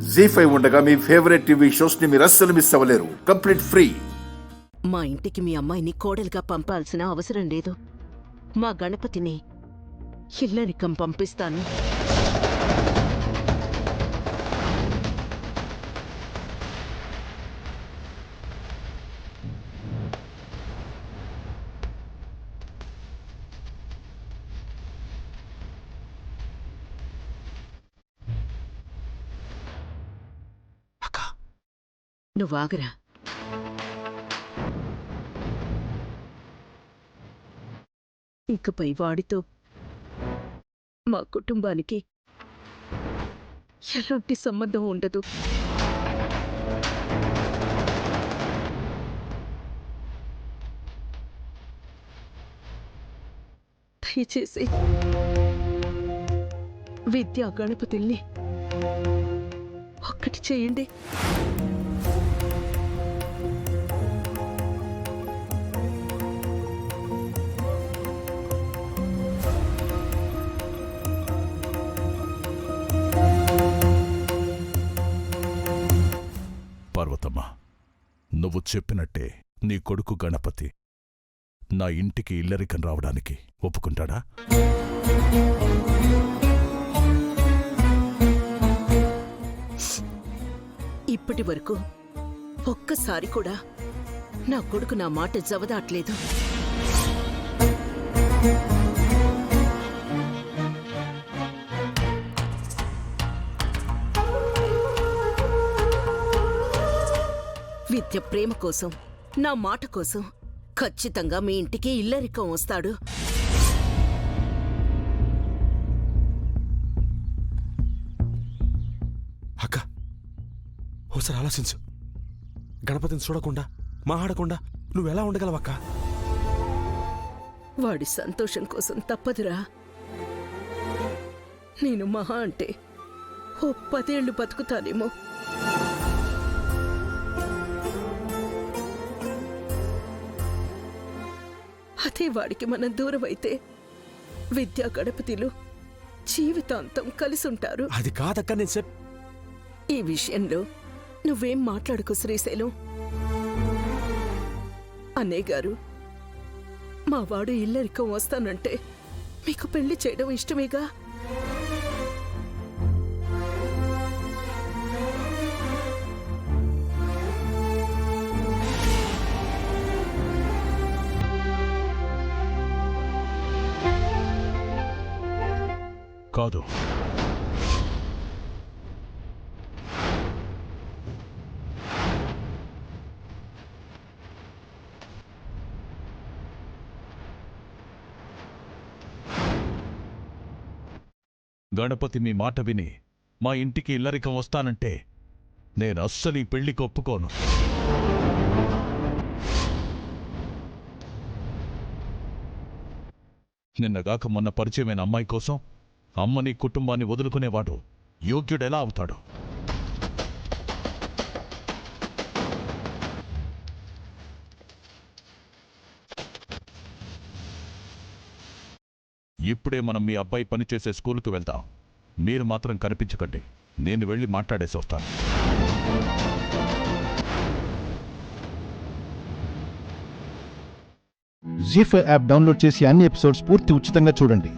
జీ5 ఉండగా మీ favourite TV shows ని మీరు అస్సలు మిస్ అవ్వలేరు. Complete free. మా ఇంటికి మీ అమ్మాయిని కోడలుగా పంపాల్సిన అవసరం లేదు. మా గణపతిని ఇల్లరికం పంపిస్తాను. నువ్వు ఆగరా. ఇకపై వాడితో మా కుటుంబానికి ఎలాంటి సంబంధం ఉండదు. దయచేసి విద్యా గణపతుల్ని ఒక్కటి చేయండి. పార్వతమ్మ, నువ్వు చెప్పినట్టే నీ కొడుకు గణపతి నా ఇంటికి ఇల్లరికం రావడానికి ఒప్పుకుంటాడా? ఇప్పటి వరకు ఒక్కసారి కూడా నా కొడుకు నా మాట జవదాట్లేదు. విద్య ప్రేమ కోసం, నా మాట కోసం ఖచ్చితంగా మీ ఇంటికి ఇల్లరికం వస్తాడు. అక్క, ఓసారి ఆలోచించు. గణపతిని చూడకుండా మాట్లాడకుండా నువ్వెలా ఉండగలవక్క? వాడి సంతోషం కోసం తప్పదురా. నేను మహా అంటే ఓ 10 ఏళ్ళు బతుకుతానేమో. అదే వాడికి మనం దూరమైతే విద్యా గణపతిలు జీవితాంతం కలిసుంటారు. అది కాదక్క, నేను ఈ విషయంలో నువ్వేం మాట్లాడుకో శ్రీశైలం. అన్నయ్య గారు, మా వాడు ఇల్లరికం వస్తానంటే మీకు పెళ్లి చేయడం ఇష్టమేగా? కాదు. గణపతి మీ మాట విని మా ఇంటికి ఇల్లరికం వస్తానంటే నేను అస్సలు ఈ పెళ్లికి ఒప్పుకోను. నిన్నగాక మొన్న పరిచయమైన అమ్మాయి కోసం అమ్మని కుటుంబాన్ని వదులుకునేవాడు యోగ్యుడెలా అవుతాడు? ఇప్పుడే మనం మీ అబ్బాయి పనిచేసే స్కూలుకు వెళ్తాం. మీరు మాత్రం కనిపించకండి. నేను వెళ్ళి మాట్లాడేసి వస్తాను. జీ5 యాప్ డౌన్లోడ్ చేసి అన్ని ఎపిసోడ్స్ పూర్తి ఉచితంగా చూడండి.